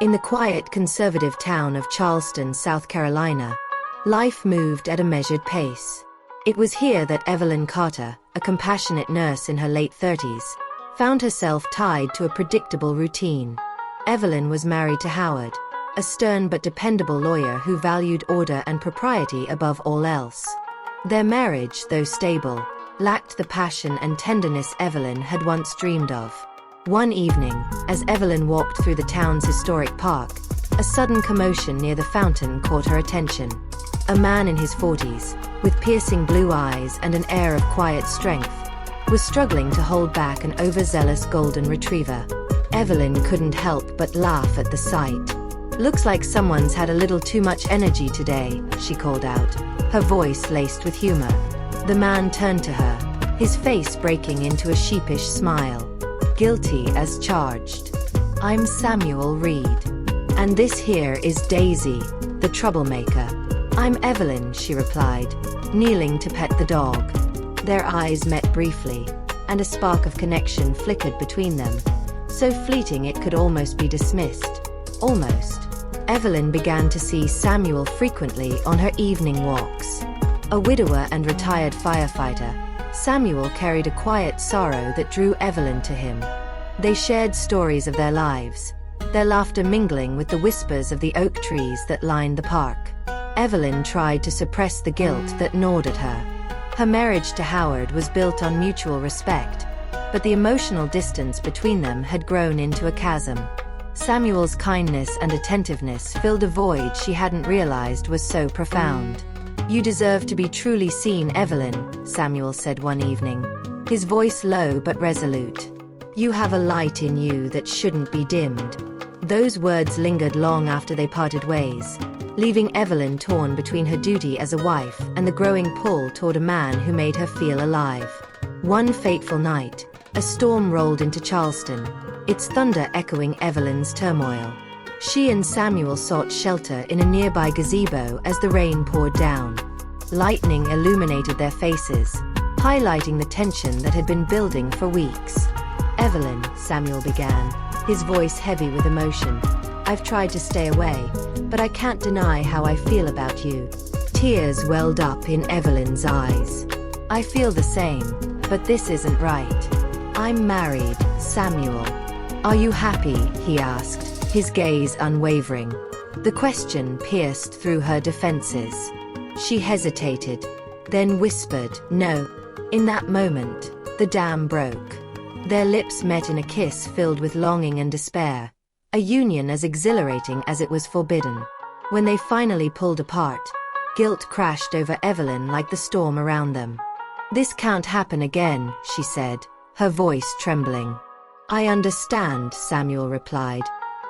In the quiet, conservative town of Charleston, South Carolina, life moved at a measured pace. It was here that Evelyn Carter, a compassionate nurse in her late 30s, found herself tied to a predictable routine. Evelyn was married to Howard, a stern but dependable lawyer who valued order and propriety above all else. Their marriage, though stable, lacked the passion and tenderness Evelyn had once dreamed of. One evening, as Evelyn walked through the town's historic park, a sudden commotion near the fountain caught her attention. A man in his 40s, with piercing blue eyes and an air of quiet strength, was struggling to hold back an overzealous golden retriever. Evelyn couldn't help but laugh at the sight. "Looks like someone's had a little too much energy today," she called out, her voice laced with humor. The man turned to her, his face breaking into a sheepish smile. "Guilty as charged. I'm Samuel Reed. And this here is Daisy, the troublemaker." "I'm Evelyn," she replied, kneeling to pet the dog. Their eyes met briefly, and a spark of connection flickered between them, so fleeting it could almost be dismissed. Almost. Evelyn began to see Samuel frequently on her evening walks. A widower and retired firefighter, Samuel carried a quiet sorrow that drew Evelyn to him. They shared stories of their lives, their laughter mingling with the whispers of the oak trees that lined the park. Evelyn tried to suppress the guilt that gnawed at her. Her marriage to Howard was built on mutual respect, but the emotional distance between them had grown into a chasm. Samuel's kindness and attentiveness filled a void she hadn't realized was so profound. "You deserve to be truly seen, Evelyn," Samuel said one evening, his voice low but resolute. "You have a light in you that shouldn't be dimmed." Those words lingered long after they parted ways, leaving Evelyn torn between her duty as a wife and the growing pull toward a man who made her feel alive. One fateful night, a storm rolled into Charleston, its thunder echoing Evelyn's turmoil. She and Samuel sought shelter in a nearby gazebo as the rain poured down. Lightning illuminated their faces, highlighting the tension that had been building for weeks. "Evelyn," Samuel began, his voice heavy with emotion, "I've tried to stay away, but I can't deny how I feel about you." Tears welled up in Evelyn's eyes. "I feel the same, but this isn't right. I'm married, Samuel." "Are you happy?" he asked, his gaze unwavering. The question pierced through her defenses. She hesitated, then whispered, "No." In that moment, the dam broke. Their lips met in a kiss filled with longing and despair, a union as exhilarating as it was forbidden. When they finally pulled apart, guilt crashed over Evelyn like the storm around them. "This can't happen again," she said, her voice trembling. "I understand," Samuel replied,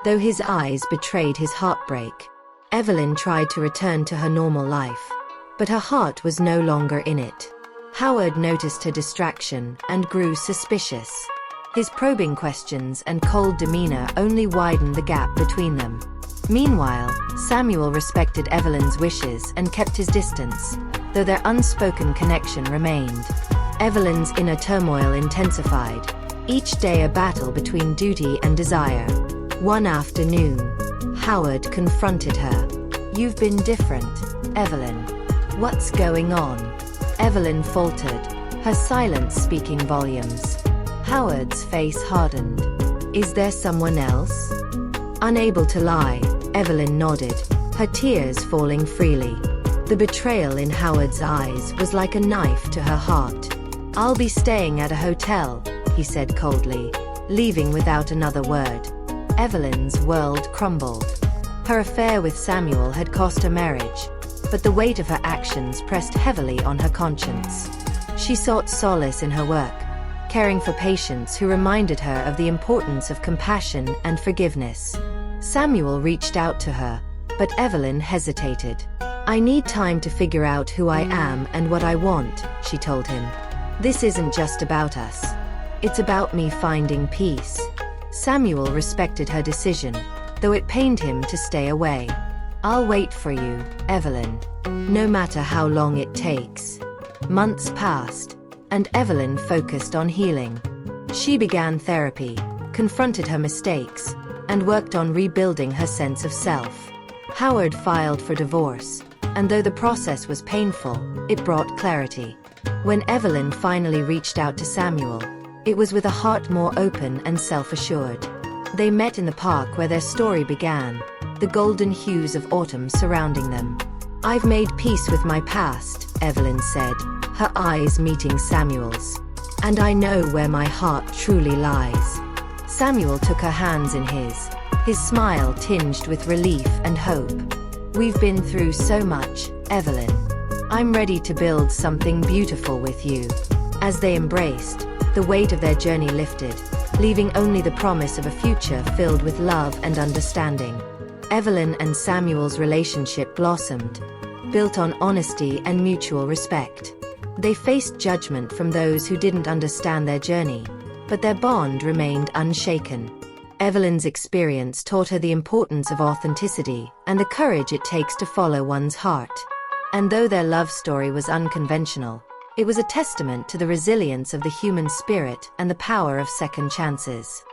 though his eyes betrayed his heartbreak. Evelyn tried to return to her normal life, but her heart was no longer in it. Howard noticed her distraction and grew suspicious. His probing questions and cold demeanor only widened the gap between them. Meanwhile, Samuel respected Evelyn's wishes and kept his distance, though their unspoken connection remained. Evelyn's inner turmoil intensified, each day a battle between duty and desire. One afternoon, Howard confronted her. "You've been different, Evelyn. What's going on?" Evelyn faltered, her silence speaking volumes. Howard's face hardened. "Is there someone else?" Unable to lie, Evelyn nodded, her tears falling freely. The betrayal in Howard's eyes was like a knife to her heart. "I'll be staying at a hotel," he said coldly, leaving without another word. Evelyn's world crumbled. Her affair with Samuel had cost her marriage, but the weight of her actions pressed heavily on her conscience. She sought solace in her work, caring for patients who reminded her of the importance of compassion and forgiveness. Samuel reached out to her, but Evelyn hesitated. "I need time to figure out who I am and what I want," she told him. "This isn't just about us. It's about me finding peace." Samuel respected her decision, though it pained him to stay away. "I'll wait for you, Evelyn, no matter how long it takes." Months passed, and Evelyn focused on healing. She began therapy, confronted her mistakes, and worked on rebuilding her sense of self. Howard filed for divorce, and though the process was painful, it brought clarity. When Evelyn finally reached out to Samuel, it was with a heart more open and self-assured. They met in the park where their story began, the golden hues of autumn surrounding them. "I've made peace with my past," Evelyn said, her eyes meeting Samuel's. "And I know where my heart truly lies." Samuel took her hands in his smile tinged with relief and hope. "We've been through so much, Evelyn. I'm ready to build something beautiful with you." As they embraced, the weight of their journey lifted, leaving only the promise of a future filled with love and understanding. Evelyn and Samuel's relationship blossomed, built on honesty and mutual respect. They faced judgment from those who didn't understand their journey, but their bond remained unshaken. Evelyn's experience taught her the importance of authenticity and the courage it takes to follow one's heart. And though their love story was unconventional, it was a testament to the resilience of the human spirit and the power of second chances.